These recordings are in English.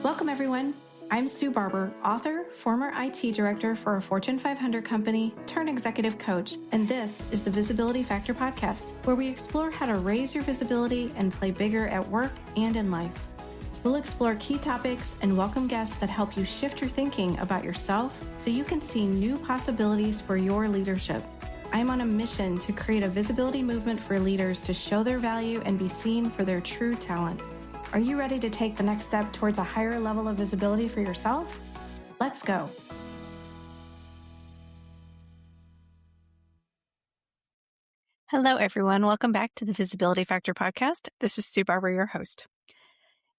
Welcome, everyone. I'm Sue Barber, author, former IT director for a Fortune 500 company, turned executive coach, and this is the Visibility Factor podcast, where we explore how to raise your visibility and play bigger at work and in life. We'll explore key topics and welcome guests that help you shift your thinking about yourself so you can see new possibilities for your leadership. I'm on a mission to create a visibility movement for leaders to show their value and be seen for their true talent. Are you ready to take the next step towards a higher level of visibility for yourself? Let's go. Hello, everyone. Welcome back to the Visibility Factor podcast. This is Sue Barber, your host.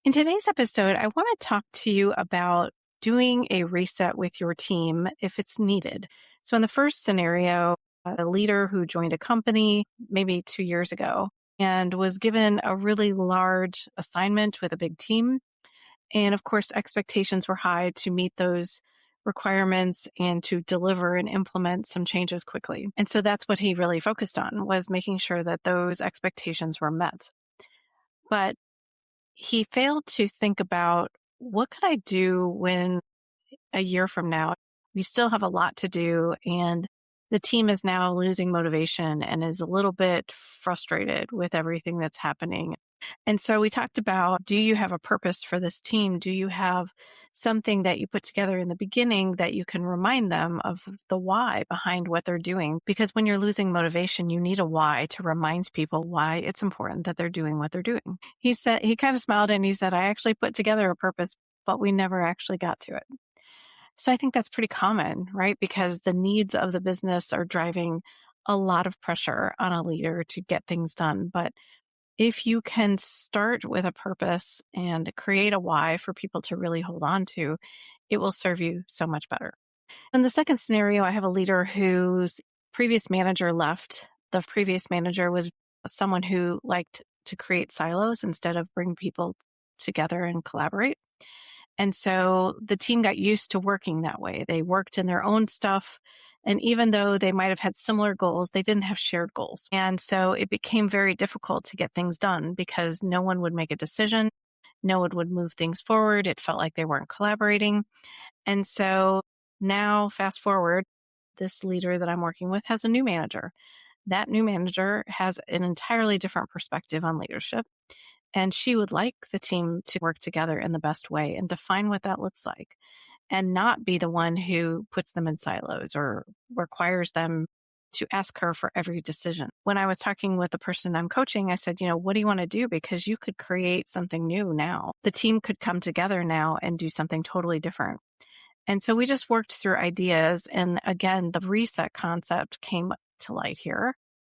In today's episode, I want to talk to you about doing a reset with your team if it's needed. So in the first scenario, a leader who joined a company maybe 2 years ago and was given a really large assignment with a big team. And of course, expectations were high to meet those requirements and to deliver and implement some changes quickly. And so that's what he really focused on, was making sure that those expectations were met. But he failed to think about, what could I do when a year from now we still have a lot to do and the team is now losing motivation and is a little bit frustrated with everything that's happening. And so we talked about, do you have a purpose for this team? Do you have something that you put together in the beginning that you can remind them of the why behind what they're doing? Because when you're losing motivation, you need a why to remind people why it's important that they're doing what they're doing. He kind of smiled and he said, I actually put together a purpose, but we never actually got to it. So I think that's pretty common, right? Because the needs of the business are driving a lot of pressure on a leader to get things done. But if you can start with a purpose and create a why for people to really hold on to, it will serve you so much better. In the second scenario, I have a leader whose previous manager left. The previous manager was someone who liked to create silos instead of bring people together and collaborate. And so the team got used to working that way. They worked in their own stuff. And even though they might have had similar goals, they didn't have shared goals. And so it became very difficult to get things done because no one would make a decision. No one would move things forward. It felt like they weren't collaborating. And so now, fast forward, this leader that I'm working with has a new manager. That new manager has an entirely different perspective on leadership. And she would like the team to work together in the best way and define what that looks like and not be the one who puts them in silos or requires them to ask her for every decision. When I was talking with the person I'm coaching, I said, what do you want to do? Because you could create something new now. The team could come together now and do something totally different. And so we just worked through ideas. And again, the reset concept came to light here,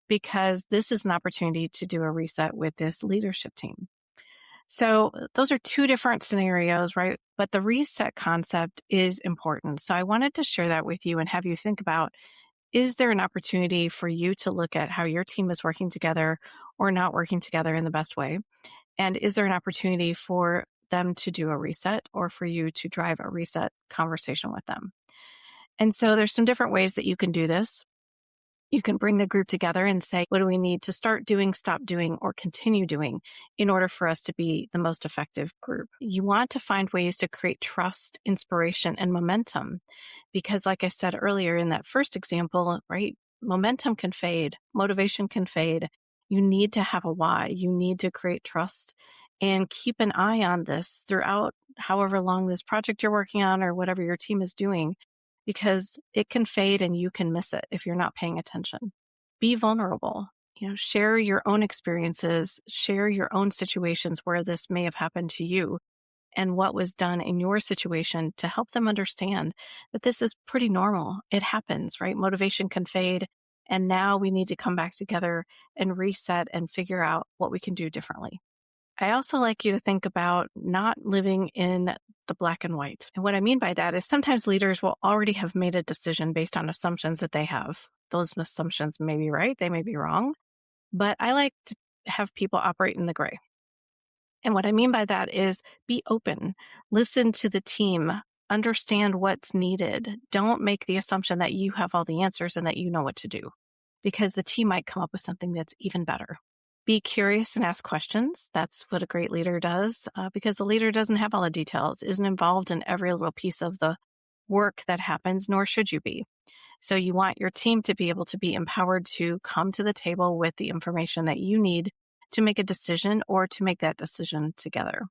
because this is an opportunity to do a reset with this leadership team. So those are two different scenarios, right? But the reset concept is important. So I wanted to share that with you and have you think about, is there an opportunity for you to look at how your team is working together or not working together in the best way? And is there an opportunity for them to do a reset or for you to drive a reset conversation with them? And so there's some different ways that you can do this. You can bring the group together and say, what do we need to start doing, stop doing, or continue doing in order for us to be the most effective group? You want to find ways to create trust, inspiration, and momentum. Because like I said earlier in that first example, right, momentum can fade, motivation can fade. You need to have a why. You need to create trust and keep an eye on this throughout however long this project you're working on or whatever your team is doing, because it can fade and you can miss it if you're not paying attention. Be vulnerable. Share your own experiences, share your own situations where this may have happened to you and what was done in your situation to help them understand that this is pretty normal. It happens, right? Motivation can fade. And now we need to come back together and reset and figure out what we can do differently. I also like you to think about not living in the black and white. And what I mean by that is sometimes leaders will already have made a decision based on assumptions that they have. Those assumptions may be right, they may be wrong, but I like to have people operate in the gray. And what I mean by that is be open, listen to the team, understand what's needed. Don't make the assumption that you have all the answers and that you know what to do, because the team might come up with something that's even better. Be curious and ask questions. That's what a great leader does, because the leader doesn't have all the details, isn't involved in every little piece of the work that happens, nor should you be. So you want your team to be able to be empowered to come to the table with the information that you need to make a decision or to make that decision together.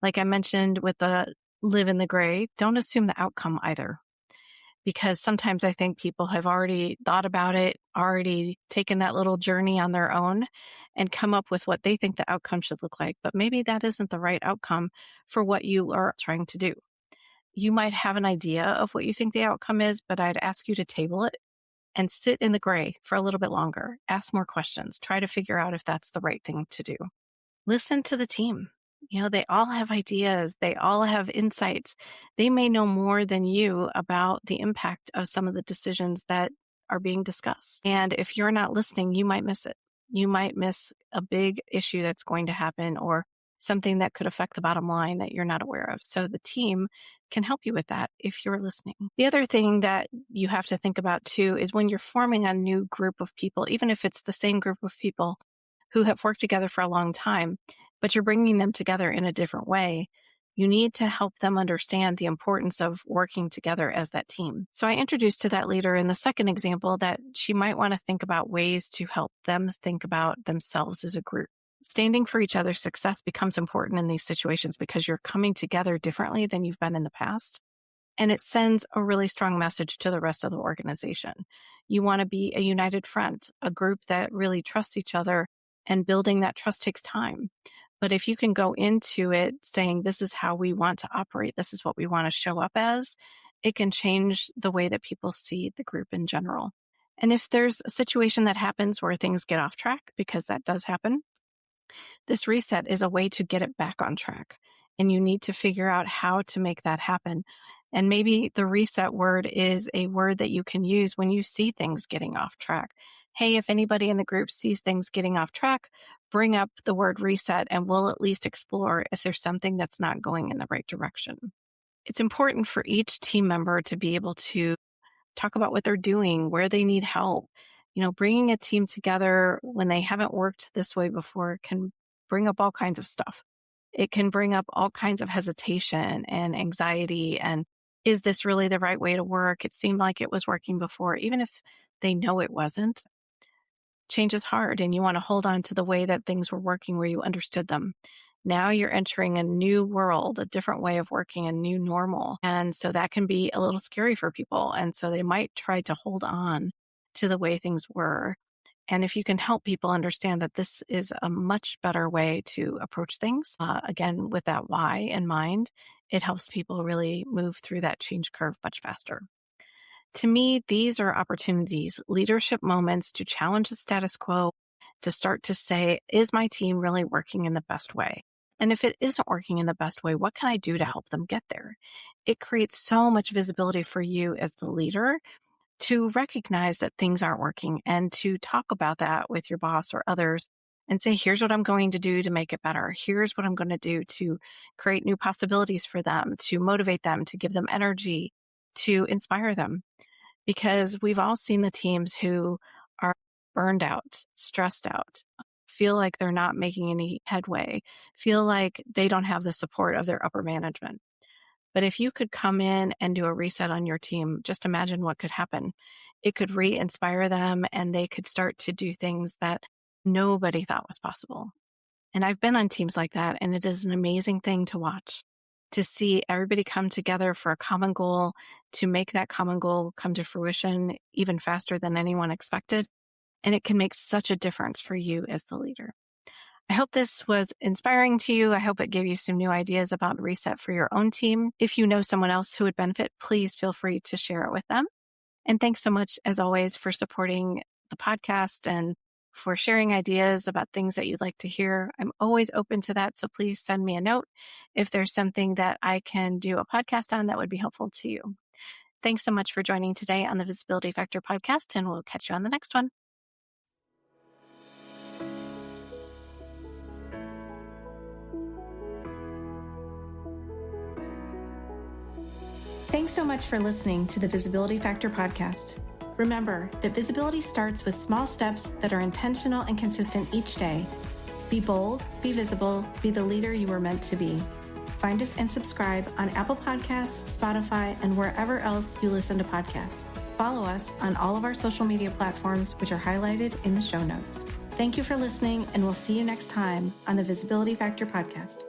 Like I mentioned with the live in the gray, don't assume the outcome either. Because sometimes I think people have already thought about it, already taken that little journey on their own and come up with what they think the outcome should look like. But maybe that isn't the right outcome for what you are trying to do. You might have an idea of what you think the outcome is, but I'd ask you to table it and sit in the gray for a little bit longer. Ask more questions. Try to figure out if that's the right thing to do. Listen to the team. They all have ideas. They all have insights. They may know more than you about the impact of some of the decisions that are being discussed. And if you're not listening, you might miss it. You might miss a big issue that's going to happen or something that could affect the bottom line that you're not aware of. So the team can help you with that if you're listening. The other thing that you have to think about too is when you're forming a new group of people, even if it's the same group of people who have worked together for a long time, but you're bringing them together in a different way, you need to help them understand the importance of working together as that team. So I introduced to that leader in the second example that she might want to think about ways to help them think about themselves as a group. Standing for each other's success becomes important in these situations because you're coming together differently than you've been in the past. And it sends a really strong message to the rest of the organization. You want to be a united front, a group that really trusts each other, and building that trust takes time. But if you can go into it saying, this is how we want to operate, this is what we want to show up as, it can change the way that people see the group in general. And if there's a situation that happens where things get off track, because that does happen, this reset is a way to get it back on track. And you need to figure out how to make that happen. And maybe the reset word is a word that you can use when you see things getting off track. Hey, if anybody in the group sees things getting off track, bring up the word reset and we'll at least explore if there's something that's not going in the right direction. It's important for each team member to be able to talk about what they're doing, where they need help. Bringing a team together when they haven't worked this way before can bring up all kinds of stuff. It can bring up all kinds of hesitation and anxiety. And is this really the right way to work? It seemed like it was working before, even if they know it wasn't. Change is hard and you want to hold on to the way that things were working where you understood them. Now you're entering a new world, a different way of working, a new normal. And so that can be a little scary for people. And so they might try to hold on to the way things were. And if you can help people understand that this is a much better way to approach things, again, with that why in mind, it helps people really move through that change curve much faster. To me, these are opportunities, leadership moments to challenge the status quo, to start to say, is my team really working in the best way? And if it isn't working in the best way, what can I do to help them get there? It creates so much visibility for you as the leader to recognize that things aren't working and to talk about that with your boss or others and say, here's what I'm going to do to make it better. Here's what I'm going to do to create new possibilities for them, to motivate them, to give them energy, to inspire them. Because we've all seen the teams who are burned out, stressed out, feel like they're not making any headway, feel like they don't have the support of their upper management. But if you could come in and do a reset on your team, just imagine what could happen. It could re-inspire them and they could start to do things that nobody thought was possible. And I've been on teams like that, and it is an amazing thing to watch, to see everybody come together for a common goal, to make that common goal come to fruition even faster than anyone expected. And it can make such a difference for you as the leader. I hope this was inspiring to you. I hope it gave you some new ideas about reset for your own team. If you know someone else who would benefit, please feel free to share it with them. And thanks so much, as always, for supporting the podcast and for sharing ideas about things that you'd like to hear. I'm always open to that. So please send me a note if there's something that I can do a podcast on that would be helpful to you. Thanks so much for joining today on the Visibility Factor podcast, and we'll catch you on the next one. Thanks so much for listening to the Visibility Factor podcast. Remember that visibility starts with small steps that are intentional and consistent each day. Be bold, be visible, be the leader you were meant to be. Find us and subscribe on Apple Podcasts, Spotify, and wherever else you listen to podcasts. Follow us on all of our social media platforms, which are highlighted in the show notes. Thank you for listening, and we'll see you next time on the Visibility Factor podcast.